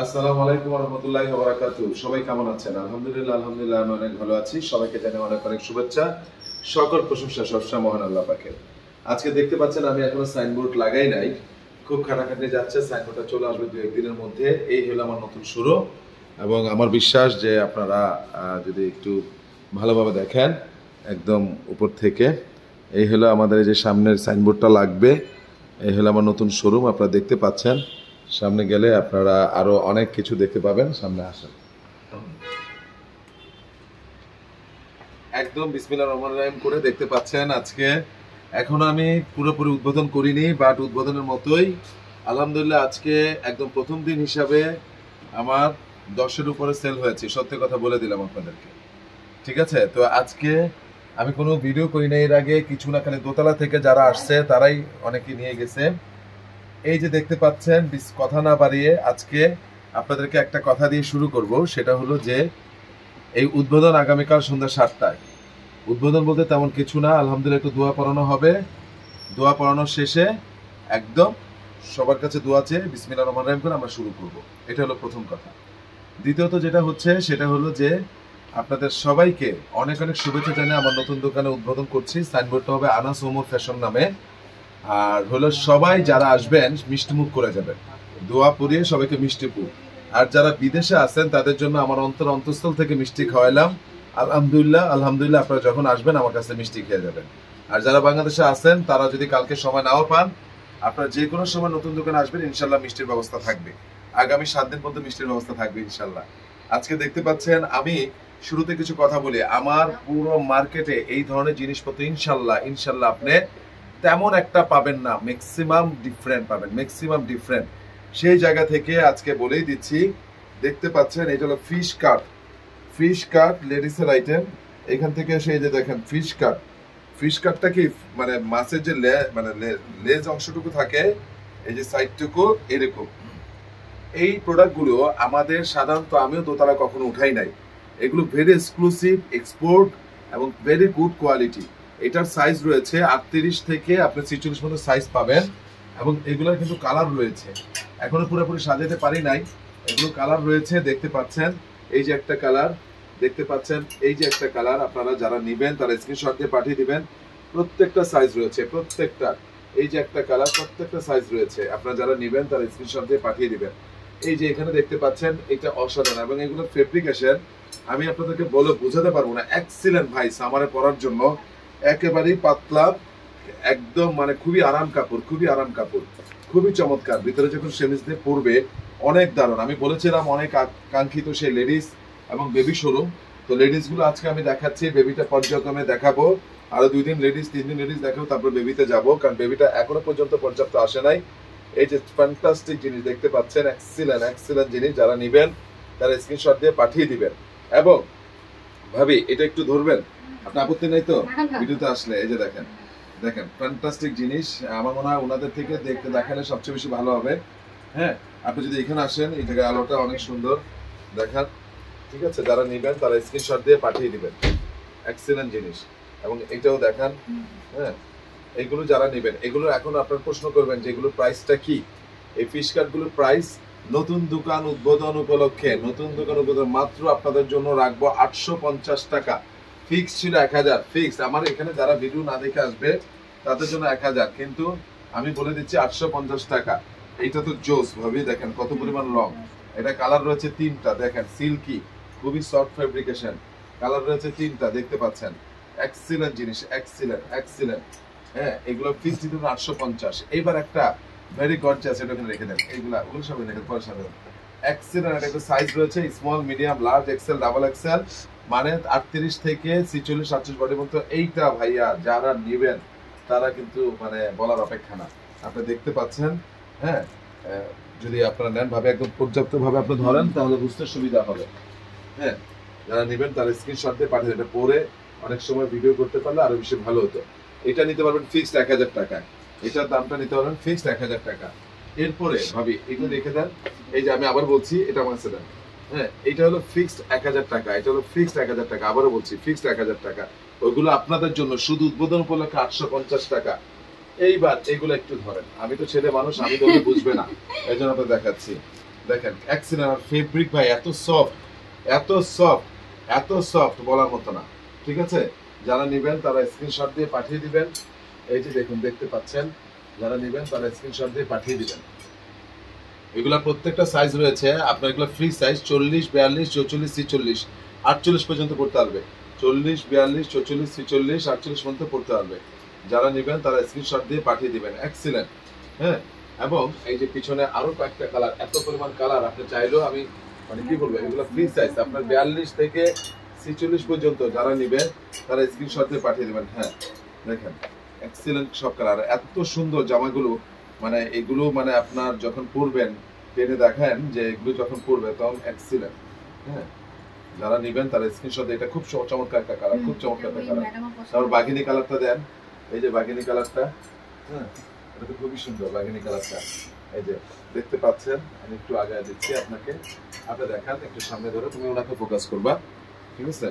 আসসালামু আলাইকুম ওয়া রাহমাতুল্লাহি ওয়া বারাকাতুহু। সবাই কেমন আছেন? আলহামদুলিল্লাহ আমি অনেক ভালো আছি। সবাইকে জানাই অনেক অনেক শুভেচ্ছা। সকল প্রশংসা সবসময় মহান আল্লাহ পাকের। আজকে দেখতে পাচ্ছেন আমি এখনো সাইনবোর্ড লাগাই নাই। খুব খাটাখাটনি যাচ্ছে, সাইনবোর্ডটা চলে আসবে 2-1 দিনের মধ্যে। এই হলো আমার নতুন শুরু এবং আমার বিশ্বাস যে আপনারা যদি একটু ভালোভাবে দেখেন একদম উপর থেকে, এই হলো আমাদের এই যে সামনের সাইনবোর্ডটা লাগবে। এই হলো আমার নতুন শোরুম, আপনারা দেখতে পাচ্ছেন। সামনে গেলে আপনারা আরো অনেক কিছু দেখতে পাবেন। সামনে আসেন। একদম বিসমিল্লাহির রহমানির রহিম করে দেখতে পাচ্ছেন। আজকে এখনো আমি পুরোপুরি উদ্বোধন করিনি, বাট উদ্বোধনের মতোই আলহামদুলিল্লাহ আজকে একদম প্রথম দিন হিসাবে আমার 10-এর উপরে সেল হয়েছে। সত্যি কথা বলে দিলাম আপনাদেরকে, ঠিক আছে? তো আজকে আমি কোনো ভিডিও করি না এর আগে, কিছু না, খালি দোতলা থেকে যারা আসছে তারাই অনেকে নিয়ে গেছে। এই যে দেখতে পাচ্ছেন, কথা না বাড়িয়ে আজকে আপনাদেরকে একটা কথা দিয়ে শুরু করব। সেটা হলো যে এই উদ্বোধন আগামীকাল সন্ধ্যা 7টায়। উদ্বোধন বলতে তেমন কিছু না, আলহামদুলিল্লাহ একটু দোয়া পড়ানো হবে। দোয়া পড়ানোর শেষে একদম সবার কাছে দোয়া চেয়ে বিসমিল্লাহির রহমানির রহিম করে আমরা শুরু করব। এটা হলো প্রথম কথা। দ্বিতীয়ত যেটা হচ্ছে সেটা হলো যে আপনাদের সবাইকে অনেক অনেক শুভেচ্ছা জানিয়ে আমার নতুন দোকানে উদ্বোধন করছি। সাইনবোর্ডটা হবে আনাস ওমর ফ্যাশন নামে। আর হলো সবাই যারা আসবেন মিষ্টিমুখ করে যাবেন, দোয়া পড়িয়ে সবাইকে মিষ্টিমুখ। আর যারা বিদেশে আছেন তাদের জন্য আমার অন্তঃস্থল থেকে মিষ্টি খাওয়াইলাম। আলহামদুলিল্লাহ আলহামদুলিল্লাহ, আপনারা যখন আসবেন আমার কাছে মিষ্টি খেয়ে যাবেন। আর যারা বাংলাদেশে আছেন তারা যদি কালকে সময় নাও পান, আপনারা যে কোনো সময় নতুন দোকানে আসবেন, ইনশাল্লাহ মিষ্টির ব্যবস্থা থাকবে। আগামী 7 দিন পর্যন্ত মিষ্টির ব্যবস্থা থাকবে ইনশাল্লাহ। আজকে দেখতে পাচ্ছেন আমি শুরুতে কিছু কথা বলি, আমার পুরো মার্কেটে এই ধরনের জিনিসপত্র ইনশাল্লাহ ইনশাল্লাহ আপনি তেমন একটা পাবেন না, ম্যাক্সিমাম ডিফারেন্ট পাবেন, ম্যাক্সিমাম ডিফারেন্ট। সেই জায়গা থেকে আজকে বলেই দিচ্ছি। দেখতে পাচ্ছেন এটা হলো ফিশ কাট, ফিশ কাট লেডিসের আইটেম। এখান থেকে সেই যে দেখেন ফিশ কাট, ফিশ কাটটা কি মানে মাছের যে লেজ অংশটুকু থাকে, এই যে সাইডটুকু এরকম। এই প্রোডাক্টগুলো আমাদের সাধারণত আমিও দোতলা কখনো উঠাই নাই। এগুলো ভেরি এক্সক্লুসিভ, এক্সপোর্ট এবং ভেরি গুড কোয়ালিটি। এটার সাইজ রয়েছে 38 থেকে আপনি 46 পর্যন্ত সাইজ পাবেন। এবং এগুলোর কিন্তু কালার রয়েছে, এখনো পুরোপুরি সাজাতে পারি নাই। এগুলো কালার রয়েছে, দেখতে পাচ্ছেন। এই যে একটা কালার দেখতে পাচ্ছেন, এই যে একটা কালার। আপনারা যারা নিবেন তারা স্ক্রিনশট দিয়ে পাঠিয়ে দিবেন। প্রত্যেকটা সাইজ রয়েছে, প্রত্যেকটা। এই যে একটা কালার, প্রত্যেকটা সাইজ রয়েছে। আপনারা যারা নিবেন তারা স্ক্রিনশট দিয়ে পাঠিয়ে দিবেন। এই যে এখানে দেখতে পাচ্ছেন, এটা অসাধারণ। এবং এগুলো ফেব্রিকেশন আমি আপনাদেরকে বলে বোঝাতে পারবো না। এক্সিলেন্ট ভাই, সামারে পরার জন্য একেবারেই পাতলা, একদম মানে খুবই আরাম কাপড়, খুবই আরাম কাপড়, খুবই চমৎকার। ভিতরে যখন সেমিজ দিয়ে পরবে অনেক দারুণ। আমি বলেছিলাম অনেক কাঙ্ক্ষিত সেই লেডিস এবং বেবি শোরুম। তো লেডিস গুলো আজকে আমি দেখাচ্ছি, বেবিটা পর্যায়ক্রমে দেখাবো। আরো 2 দিন লেডিস, 3 দিন লেডিস দেখাবো, তারপর বেবিতে যাবো, কারণ বেবিটা এখনো পর্যন্ত পর্যাপ্ত আসে নাই। এই যে ফ্যান্টাস্টিক জিনিস দেখতে পাচ্ছেন, এক্সিলেন্ট এক্সিলেন্ট জিনিস। যারা নিবেন তারা স্ক্রিনশট দিয়ে পাঠিয়ে দিবেন। এবং ভাবি এটা একটু ধরবেন, আপনার আপত্তি নাই তো ভিডিওতে আসলে? এই যে দেখেন, দেখেন ফ্যান্টাস্টিক জিনিস। আমার মনে হয় ওনাদের থেকে দেখতে দেখালে সবচেয়ে বেশি ভালো হবে। হ্যাঁ, আপনি যদি এখানে আসেন, এই জায়গায় আলোটা অনেক সুন্দর দেখার, ঠিক আছে? যারা নিবেন তারা স্ক্রিনশট দিয়ে পাঠিয়ে দিবেন। এক্সিলেন্ট জিনিস। এবং এটাও দেখান। হ্যাঁ, এগুলো যারা নিবেন, এগুলো এখন আপনার প্রশ্ন করবেন যে এগুলোর প্রাইসটা কি। এই ফিশ কাটগুলোর প্রাইস নতুন দোকান উদ্বোধন উপলক্ষে, নতুন দোকান উদ্বোধন মাত্র আপনাদের জন্য রাখবো 850 টাকা। ফিক্স ছিল 1000, ফিক্স। আমার এখানে যারা ভিডিও না দেখে আসবে তাদের জন্য 1000, কিন্তু আমি বলে দিচ্ছি 850 টাকা। এইটা তো জোস ভাবি, দেখেন কত পরিমাণ লং। এটা কালার রয়েছে 3টা, দেখেন সিল্কি, খুবই সফট ফেব্রিকেশন। কালার রয়েছে 3টা, দেখতে পাচ্ছেন। এক্সিলেন্ট জিনিস, এক্সিলেন্ট এক্সিলেন্ট। হ্যাঁ, এগুলো ফিক্স দিতে 850। এইবার একটা ভেরি গর্জিয়াস, এটা ওখানে রেখে দেন। এইগুলা ওগুলো সব রেখে পরে সাথে এক্সিলেন্ট। একটা সাইজ রয়েছে small, medium, large, XL, double XL, মানে 38 থেকে 46, 48 বডির মতো। এইটা ভাইয়া যারা নিবেন তারা কিন্তু মানে বলার অপেক্ষা না। আপনি দেখতে পাচ্ছেন। হ্যাঁ, যদি আপনারা নেন ভাবে একদম পর্যাপ্ত ভাবে আপনি ধরেন তাহলে বুঝতে সুবিধা হবে। হ্যাঁ, যারা নিবেন তারা স্ক্রিনশট দিয়ে পাঠিয়ে, এটা পরে অনেক সময় ভিডিও করতে পারলে আরো বেশি ভালো হতো। এটা নিতে পারবেন ফিক্সড 1000 টাকা। এটার দামটা নিতে পারবেন ফিক্সড 1000 টাকা। এরপরে ভাবি এগুলো রেখে দেন। এই যে আমি আবার বলছি, এটা আমার কাছে দেন। হ্যাঁ, এটা হলো ফিক্সড 1000 টাকা। এটা হলো ফিক্সড 1000 টাকা। আবারও বলছি ফিক্সড 1000 টাকা। ওইগুলো আপনাদের জন্য শুধু উদ্বোধন উপলক্ষে 850 টাকা। এইবার এগুলো একটু ধরেন, আমি তো ছেলে মানুষ, আমি তো বুঝবে না, এই জন্য আপনাদের দেখাচ্ছি। দেখেন এক্সিলেন্ট। আর ফেব্রিক ভাই এত সফট, এত সফট, এত সফট বলার মতো না। ঠিক আছে, যারা নেবেন তারা স্ক্রিনশট দিয়ে পাঠিয়ে দিবেন। এই যে দেখুন, দেখতে পাচ্ছেন, যারা নেবেন তারা স্ক্রিনশট দিয়ে পাঠিয়ে দিবেন। এগুলা প্রত্যেকটা সাইজ রয়েছে আপনার, এগুলো ফ্রি সাইজ 40, 42, 44, 46, 48 পর্যন্ত পড়তে পারবে। 40, 42, 44, 46, 48 পর্যন্ত পড়তে পারবে। যারা নেবেন তারা স্ক্রিনশট দিয়ে পাঠিয়ে দিবেন। এক্সিলেন্ট। হ্যাঁ, এবং এই যে পিছনে আরো কয়েকটা কালার, এত পরিমাণ কালার, আপনি চাইলেও আমি মানে কি বলবো, এগুলো ফ্রি সাইজ আপনার 42 থেকে 46 পর্যন্ত যারা নেবেন তারা স্ক্রিনশট দিয়ে পাঠিয়ে দিবেন। হ্যাঁ দেখেন এক্সিলেন্ট সব কালার, এত সুন্দর জামাগুলো, মানে এগুলো মানে আপনার যখন পরবেন টেনে দেখেন যে এগুলো যখন পরবে তখন এক্সিলেন্ট। হ্যাঁ, যারা নেবেন তারা স্ক্রিনশট, এটা খুব চমৎকার একটা কালার, খুব চমৎকার একটা কালার। তারপর বাগিনী কালারটা দেন, এই যে বাগিনী কালারটা, হ্যাঁ এটা তো খুবই সুন্দর বাগিনী কালারটা। এই যে দেখতে পাচ্ছেন, আমি একটু আগে দিচ্ছি আপনাকে, আপনি দেখান একটু সামনে ধরে, তুমি ওনাকে ফোকাস করবা। ঠিক আছে,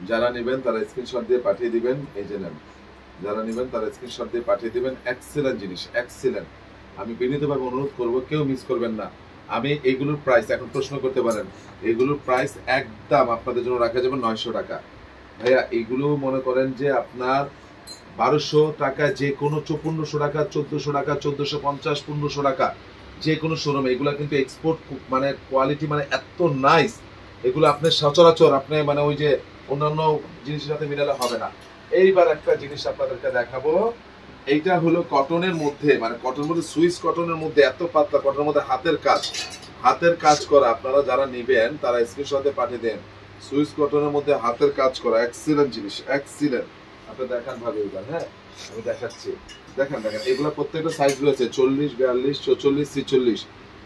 যারা নেবেন তারা স্ক্রিনশট দিয়ে পাঠিয়ে দিবেন। এই যে নেন, যারা নেবেন তারা স্ক্রিনশট দিয়ে পাঠিয়ে দিবেন। এক্সিলেন্ট জিনিস, এক্সিলেন্ট। আমি বিনীতভাবে অনুরোধ করব কেউ মিস করবেন না। আমি এইগুলোর প্রাইস এখন প্রশ্ন করতে পারেন, এগুলোর প্রাইস একদম আপনাদের জন্য রাখা যাবে 900 টাকা। ভাইয়া এইগুলো মনে করেন যে আপনার 1200 টাকা, যে কোনো 5400 টাকা, 1400 টাকা, 1450, 1500 টাকা, যে কোনো শোরুমে। এগুলো কিন্তু এক্সপোর্ট মানে কোয়ালিটি, মানে এত নাইস, এগুলো আপনার সচরাচর আপনি মানে ওই যে অন্যান্য জিনিসের সাথে মিলালে হবে না। এইবার একটা জিনিস আপনাদেরকে দেখাবো, এইটা হলো কটনের মধ্যে, মানে কটনের মধ্যে, সুইস কটনের মধ্যে, এত পাতলা কটনের মধ্যে হাতের কাজ, হাতের কাজ করা। আপনারা যারা নেবেন তারা স্ক্রিনশটে পাঠিয়ে দেন। সুইস কটনের মধ্যে হাতের কাজ করা, এক্সিলেন্ট জিনিস, এক্সিলেন্ট। আপনি দেখান ভাবে এবার, হ্যাঁ আমি দেখাচ্ছি। দেখেন দেখেন, এগুলো প্রত্যেকটা সাইজ রয়েছে 40, 42, 44, 46,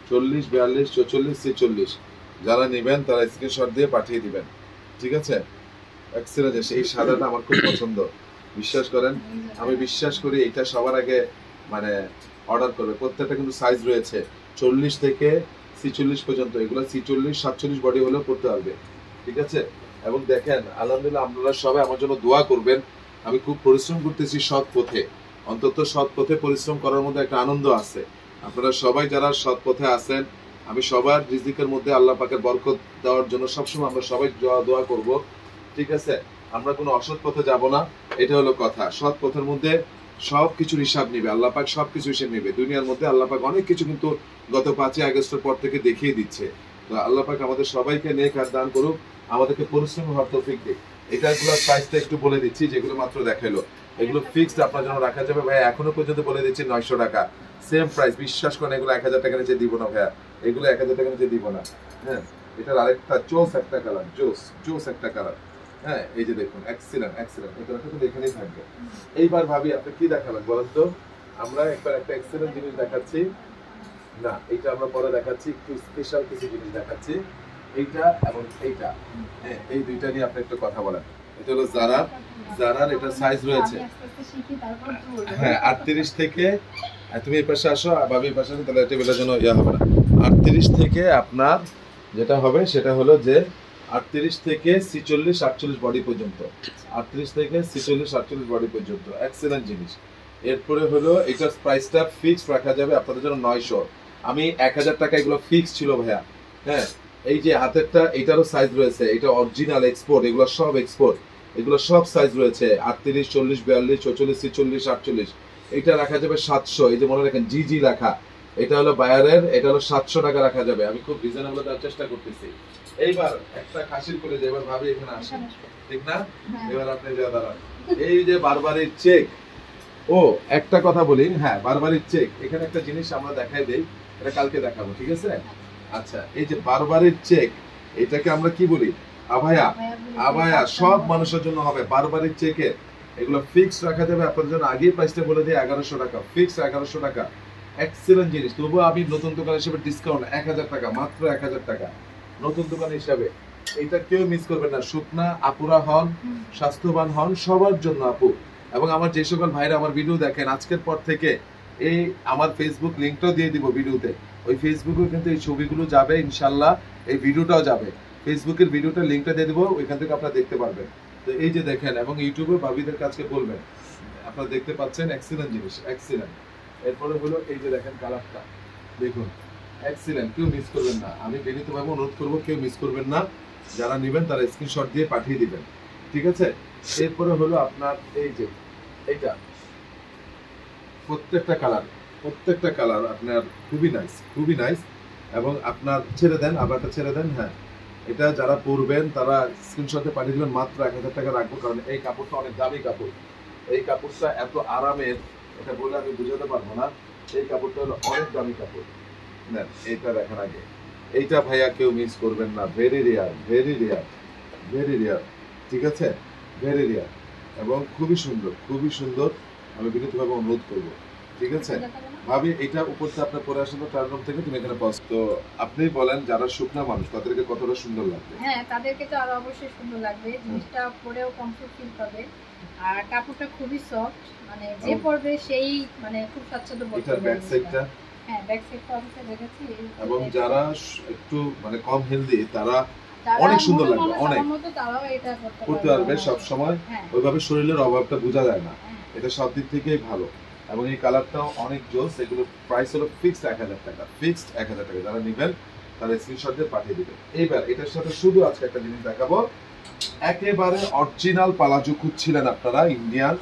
40, 42, 44, 46। যারা নেবেন তারা স্ক্রিনশট দিয়ে পাঠিয়ে দিবেন। ঠিক আছে, এক্সিলেন্ট। এই সাদাটা আমার খুব পছন্দ, বিশ্বাস করেন, আমি বিশ্বাস করি এটা সবার আগে মানে অর্ডার করবে। প্রত্যেকটা কিন্তু সাইজ রয়েছে 40 থেকে 46 পর্যন্ত, এগুলো 46, 47 বডি হলেও করতে পারবে। ঠিক আছে, এবং দেখেন আলহামদুলিল্লাহ আপনারা সবাই আমার জন্য দোয়া করবেন। আমি খুব পরিশ্রম করতেছি সৎ পথে, অন্তত সৎ পথে পরিশ্রম করার মধ্যে একটা আনন্দ আছে। আপনারা সবাই যারা সৎ পথে আছেন, আমি সবার রিজিকের মধ্যে আল্লাহ পাকের বরকত দেওয়ার জন্য সবসময় আমরা সবাই দোয়া করব। ঠিক আছে, আমরা কোনো অসৎ পথে যাব না, এটা হলো কথা। সৎ পথের মধ্যে সবকিছুর হিসাব নিবে আল্লাহ পাক, সবকিছু হিসাব নিবে। দুনিয়ার মধ্যে আল্লাহ পাক অনেক কিছু কিন্তু গত 5ই আগস্টের পর থেকে দেখিয়ে দিচ্ছে। তো আল্লাহ পাক আমাদের সবাইকে নেক হাত দান করুক, আমাদেরকে পরিশ্রম হওয়ার তৌফিক দিক। এটাগুলোর প্রাইসটা একটু বলে দিচ্ছি, যেগুলো মাত্র দেখাইলো এগুলো ফিক্সড আপনার জন্য রাখা যাবে ভাই। এখনো পর্যন্ত বলে দিচ্ছি 900 টাকা, সেম প্রাইস। বিশ্বাস করেন এগুলো 1000 টাকা নিচে দিব না ভাইয়া, এগুলো 1000 টাকা নিচে দিব না। হ্যাঁ, এটার আরেকটা জোস একটা কালার, জোস একটা কালার। হ্যাঁ, এই যে দেখুন, এক্সিলেন্ট এক্সিলেন্ট, এটা তো এখানেই থাকবে। এইবার ভাবি আপনি কি দেখাবেন বলেন তো? আমরা একবার একটা এক্সিলেন্ট জিনিস দেখাচ্ছি না, এইটা আমরা পরে দেখাচ্ছি, একটু স্পেশাল কিছু জিনিস দেখাচ্ছি। এইটা এবং এইটা, হ্যাঁ এই দুইটা নিয়ে আপনি একটু কথা বলেন। এটা হলো জারার এটা সাইজ রয়েছে হ্যাঁ 38 থেকে, তুমি এই পাশে আসো, ভাবি এই পাশে আসো, তাহলে টেবিলের জন্য ইয়া হবে না। 38 থেকে আপনার যেটা হবে সেটা হলো যে 38 থেকে 46, 48 বডি পর্যন্ত, 38 থেকে 46, 48 বডি পর্যন্ত, এক্সেলেন্ট জিনিস। এরপরে হলো এটার প্রাইসটা ফিক্সড রাখা যাবে আপনাদের জন্য 900। আমি 1000 টাকা এগুলো ফিক্স ছিল ভাইয়া। হ্যাঁ, এই যে হাতেরটা, এটারও সাইজ রয়েছে, এটা অরিজিনাল এক্সপোর্ট, এগুলো সব এক্সপোর্ট, এগুলো সব সাইজ রয়েছে 38, 40, 42, 44, 46, 48। এটা রাখা যাবে 700। এই যে মনে রাখেন জি লেখা, এটা হলো বায়ারের, এটা হলো 700 টাকা রাখা যাবে। আমি খুব রিজনেবল দেওয়ার চেষ্টা করতেছি। এইবার একটা খাসির করে যে এবার ভাবি এখানে আসেন, ঠিক না? এবার আপনি যা দাঁড়ান, এই যে বারবারের চেক, ও একটা কথা বলি, হ্যাঁ বারবারের চেক, এখানে একটা জিনিস আমরা দেখাই দেই, এটা কালকে দেখাবো, ঠিক আছে? আচ্ছা, এই যে বারবারের চেক, এটাকে আমরা কি বলি? আভায়া। আভায়া সব মানুষের জন্য হবে বারবারের চেকে। এগুলো ফিক্স রাখা যাবে আপনাদের জন্য। আগেই প্রাইসটা বলে দিই 1100 টাকা, ফিক্স 1100 টাকা। এক্সেলেন্ট জিনিস। তবুও আমি নতুন দোকান হিসেবে ডিসকাউন্ট 1000 টাকা, মাত্র 1000 টাকা নতুন দোকান হিসাবে। এটা কেউ মিস করবেন না। শুকনা আপুরা হন, স্বাস্থ্যবান হন, সবার জন্য আপু। এবং আমার যে সকল ভাইরা আমার ভিডিও দেখেন, আজকের পর থেকে এই আমার ফেসবুক লিঙ্কটাও দিয়ে দিব ভিডিওতে। ওই ফেসবুকে কিন্তু এই ছবিগুলো যাবে ইনশাল্লাহ, এই ভিডিওটাও যাবে। ফেসবুকের ভিডিওটা লিঙ্কটা দিয়ে দিব, ওইখান থেকে আপনারা দেখতে পারবেন। তো এই যে দেখেন, এবং ইউটিউবে ভাবিদের কাছে বলবেন, আপনারা দেখতে পাচ্ছেন এক্সিলেন্ট জিনিস, এক্সিলেন্ট। এরপরে হলো এই যে দেখেন কালারটা, দেখুন এক্সিলেন্ট, কেউ মিস করবেন না। আমি বিনীতভাবে অনুরোধ করবো কেউ মিস করবেন না, যারা নেবেন তারা স্ক্রিনশট দিয়ে পাঠিয়ে দিবেন, ঠিক আছে। এরপরে হলো আপনার এই যে এইটা, প্রত্যেকটা কালার আপনার খুবই নাইস, খুবই নাইস। এবং আপনার ছেড়ে দেন, আবার একটা ছেড়ে দেন। হ্যাঁ, এটা যারা পরবেন তারা স্ক্রিনশটে পাঠিয়ে দিবেন, মাত্র 1000 টাকা রাখবো, কারণ এই কাপড়টা অনেক দামি কাপড়। এই কাপড়টা এত আরামের, এটা বলে আমি বুঝাতে পারবো না। এই কাপড়টা হলো অনেক দামি কাপড়। নেন এইটা দেখেন আগে, এইটা ভাইয়া কেউ মিস করবেন না, very rare, very rare, very rare, ঠিক আছে, ভেরি রেয়ার এবং খুবই সুন্দর, খুবই সুন্দর। আমি বিনীতভাবে অনুরোধ করবো, ঠিক আছে। ভাবি এটা উপরটা আপনার পরে আসেন ট্রায়াল রুম থেকে, তুমি এখানে পাস। তো আপনি বলেন যারা শুকনা মানুষ তাদেরকে কতটা সুন্দর লাগবে? হ্যাঁ, তাদেরকে তো আরো অবশ্যই সুন্দর লাগবে, জিনিসটা পরেও কমফোর্ট ফিল পাবে। আর কাপড়টা খুবই সফট, মানে যে পরবে সেই মানে খুব স্বাচ্ছন্দ্য বোধ করবে। এটার ব্যাক সাইডটা, হ্যাঁ ব্যাক সাইডটা অবশ্যই দেখাচ্ছি। এবং যারা একটু মানে কম হেলদি তারা অনেক সুন্দর লাগবে, অনেক তারাও এটা করতে পারবে সব সময়। ওইভাবে শরীরের অভাবটা বোঝা যায় না, এটা সব দিক থেকেই ভালো। এবং এই কালারটাও অনেক জোস। এগুলো প্রাইস হলো ফিক্সড 1000 টাকা, ফিক্সড 1000 টাকা। যারা নেবেন তারা স্ক্রিনশট দিয়ে পাঠিয়ে দিবেন। এইবার এটার সাথে শুধু আজকে একটা জিনিস দেখাবো, একেবারে অরিজিনাল পালাজু খুঁজছিলেন আপনারা, ইন্ডিয়ান,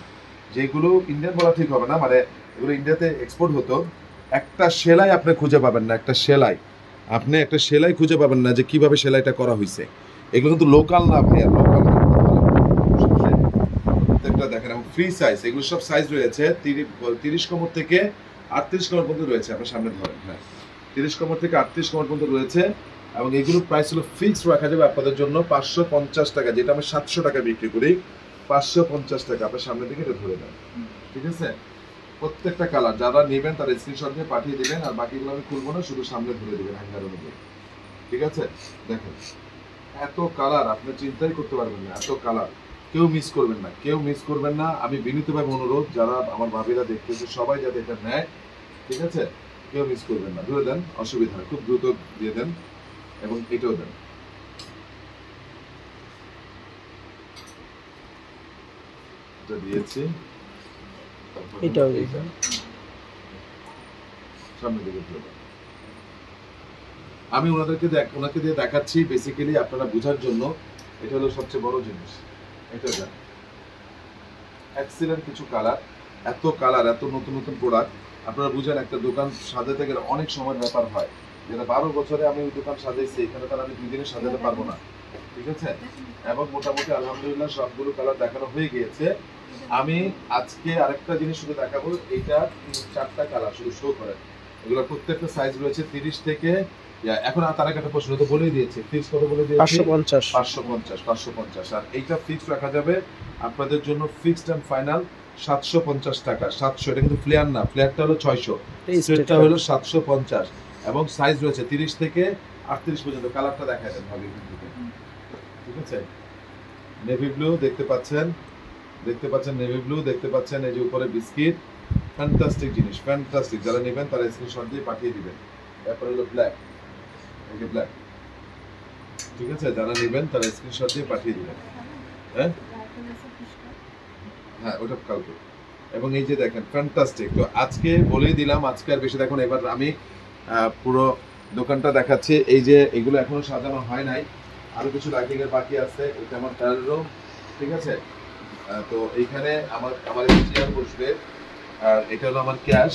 যেগুলো ইন্ডিয়ান বলা ঠিক হবে না, মানে এগুলো ইন্ডিয়াতে এক্সপোর্ট হতো। একটা সেলাই আপনি খুঁজে পাবেন না, একটা সেলাই আপনি একটা সেলাই খুঁজে পাবেন না যে কিভাবে সেলাইটা করা হয়েছে। এগুলো কিন্তু লোকাল না, আপনি লোকাল প্রত্যেকটা দেখেন। এবং ফ্রি সাইজ, এগুলো সব সাইজ রয়েছে 30 কোমর থেকে 38 কোমর পর্যন্ত রয়েছে। আপনার সামনে ধরেন, হ্যাঁ 30 কোমর থেকে 38 কোমর পর্যন্ত রয়েছে। এবং এগুলোর প্রাইস হলো ফিক্সড রাখা যাবে আপনাদের জন্য 550 টাকা, যেটা আমি 700 টাকা বিক্রি করি, 550 টাকা। আপনার সামনের দিকে এটা ধরে দেন, ঠিক আছে। প্রত্যেকটা কালার যারা নেবেন তারা স্ক্রিনশট দিয়ে পাঠিয়ে দিবেন, আর বাকিগুলো আমি খুলবো না, শুধু সামনে ধরে দিবেন হ্যাঙ্গার অনুযায়ী, ঠিক আছে। দেখেন এত কালার আপনি চিন্তাই করতে পারবেন না, এত কালার, কেউ মিস করবেন না, কেউ মিস করবেন না। আমি বিনীতভাবে অনুরোধ, যারা আমার ভাবিরা দেখতেছে সবাই যাতে এটা নেয়, ঠিক আছে, কেউ মিস করবেন না। ধরে দেন, অসুবিধা নেই, খুব দ্রুত দিয়ে দেন। এবং এটাও দেন, এটা দিয়েছি, এটাও সামনে দিকে ধরে দেন। আমি ওনাকে দিয়ে দেখাচ্ছি বেসিক্যালি আপনারা বোঝার জন্য। এটা হলো সবচেয়ে বড় জিনিস, এটা দেন। এক্সিলেন্ট কিছু কালার, এত নতুন নতুন প্রোডাক্ট। আপনারা বুঝেন একটা দোকান সাজাতে গেলে অনেক সময়ের ব্যাপার হয়, যেটা 12 বছরে আমি ওই দোকান সাজাইছি, এখানে তার আমি 2 দিনে সাজাতে পারবো না, ঠিক আছে। এবং মোটামুটি আলহামদুলিল্লাহ সবগুলো কালার দেখানো হয়ে গিয়েছে। আমি আজকে আরেকটা জিনিস শুধু দেখাবো, এইটা 3-4টা কালার শুধু শো করেন। এগুলো প্রত্যেকটা সাইজ রয়েছে 30 থেকে, এখন তার আগে একটা প্রশ্ন তো বলেই দিয়েছে, ফিক্স কত বলে দিয়েছে 550। আর এইটা ফিক্স রাখা যাবে আপনাদের জন্য, ফিক্সড এন্ড ফাইনাল 750 টাকা। 700, এটা কিন্তু ফ্লেয়ার না, ফ্লেয়ারটা হলো 600, সেটটা হলো 750। এবং সাইজ রয়েছে 30 থেকে 38 পর্যন্ত। কালারটা দেখায় দেন ভাবি, ঠিক আছে। নেভি ব্লু দেখতে পাচ্ছেন, নেভি ব্লু দেখতে পাচ্ছেন, এই যে উপরে বিস্কিট, ফ্যান্টাস্টিক জিনিস, ফ্যান্টাস্টিক। যারা নেবেন তারা স্ক্রিনশট দিয়ে পাঠিয়ে দিবেন। তারপরে হলো ব্ল্যাক, এই যে ব্ল্যাক, ঠিক আছে। যারা নেবেন তারা স্ক্রিনশট দিয়ে পাঠিয়ে দিবেন। হ্যাঁ হ্যাঁ, ওটা কালকে। এবং এই যে দেখেন ফ্যান্টাস্টিক। তো আজকে বলেই দিলাম, আজকে আর বেশি দেখুন। এবার আমি পুরো দোকানটা দেখাচ্ছি। এই যে এগুলো এখনো সাজানো হয় নাই, আরো কিছু লাইটিং এর বাকি আছে। এটা আমার ট্রায়াল রুম, ঠিক আছে। তো এইখানে আমার চেয়ার বসবে, আর এটা হলো আমার ক্যাশ।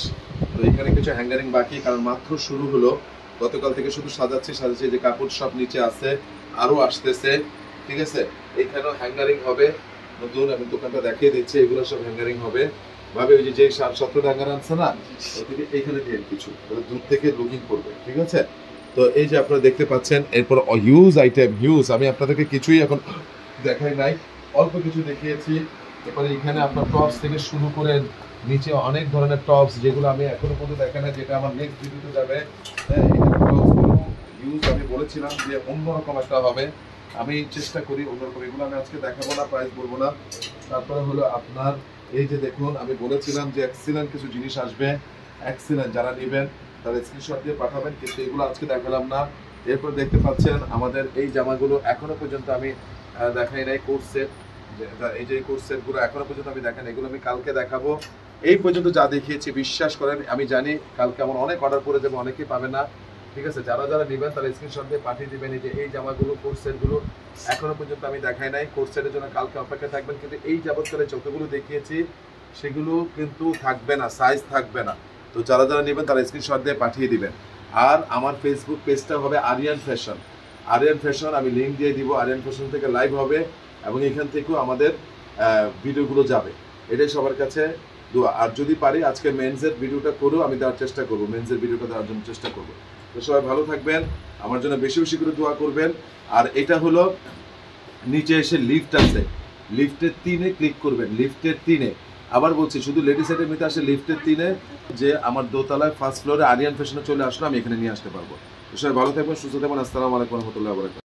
তো এখানে কিছু হ্যাঙ্গারিং বাকি, কারণ মাত্র শুরু হলো, গতকাল থেকে শুধু সাজাচ্ছি। যে কাপড় সব নিচে আছে, আরো আসতেছে, ঠিক আছে। এইখানেও হ্যাঙ্গারিং হবে নতুন, আমি দোকানটা দেখিয়ে দিচ্ছি। এগুলো সব হ্যাঙ্গারিং হবে ভাবে, ওই যে 7-7 হ্যাঙ্গার আনছে না, এইখানে দিয়ে কিছু দূর থেকে লুকিং করবে, ঠিক আছে। তো এই যে আপনারা দেখতে পাচ্ছেন, এরপর হিউজ আইটেম, হিউজ। আমি আপনাদেরকে কিছুই এখন দেখাই নাই, অল্প কিছু দেখিয়েছি। এরপরে এখানে আপনার টপস থেকে শুরু করে নিচে অনেক ধরনের টপস, যেগুলো আমি এখনো পর্যন্ত দেখা নাই, যেটা আমার নেক্সট ভিডিওতে যাবে। হিউজ, আমি বলেছিলাম যে অন্যরকম একটা হবে, আমি চেষ্টা করি অন্যরকম। এগুলো আমি আজকে দেখাবো না, প্রাইস বলবো না। তারপরে হলো আপনার এই যে দেখুন, আমি বলেছিলাম যে এক্সিলেন্ট কিছু জিনিস আসবে, এক্সিলেন্ট। যারা নেবেন তারা স্ক্রিনশট দিয়ে পাঠাবেন, কিন্তু এগুলো আজকে দেখালাম না। এরপর দেখতে পাচ্ছেন আমাদের এই জামাগুলো এখনো পর্যন্ত আমি দেখাই নাই, কোর্স সেট। এই যে কোর্স সেট গুলো এখনো পর্যন্ত আমি দেখাই, এগুলো আমি কালকে দেখাবো। এই পর্যন্ত যা দেখিয়েছি বিশ্বাস করেন, আমি জানি কালকে আমার অনেক অর্ডার পড়ে যাবে, অনেকেই পাবে না। ঠিক আছে, যারা যারা নেবেন তারা স্ক্রিনশট দিয়ে পাঠিয়ে দিবেন। এই যে এই জামাগুলো, কোট সেটগুলো এখনো পর্যন্ত আমি দেখাই নাই, কোট সেটের জন্য কালকে অপেক্ষা থাকবেন। কিন্তু এই যাবৎকালে যতগুলো দেখিয়েছি সেগুলো কিন্তু থাকবে না, সাইজ থাকবে না। তো যারা যারা নেবেন তারা স্ক্রিনশট দিয়ে পাঠিয়ে দিবেন। আর আমার ফেসবুক পেজটা হবে আরিয়ান ফ্যাশন। আরিয়ান ফ্যাশন আমি লিঙ্ক দিয়ে দিব। আরিয়ান ফ্যাশন থেকে লাইভ হবে এবং এখান থেকেও আমাদের ভিডিওগুলো যাবে। এটাই সবার কাছে দোয়া। আর যদি পারি আজকে মেন্সের ভিডিওটা করেও আমি দেওয়ার চেষ্টা করবো, মেন্সের ভিডিওটা দেওয়ার জন্য চেষ্টা করবো। তো সবাই ভালো থাকবেন, আমার জন্য বেশি বেশি করে দোয়া করবেন। আর এটা হলো নিচে এসে লিফট আছে, লিফটের 3-এ ক্লিক করবেন, লিফটের 3-এ। আবার বলছি, শুধু লেডিস আইটেম নিতে আসে লিফটের 3-এ, যে আমার দোতলায় ফার্স্ট ফ্লোরে আরিয়ান ফ্যাশনে চলে আসলে আমি এখানে নিয়ে আসতে পারবো। তো সবাই ভালো থাকবেন, সুস্থ থাকবেন। আসসালামু আলাইকুম ওয়া রাহমাতুল্লাহি ওয়া বারাকাতুহু।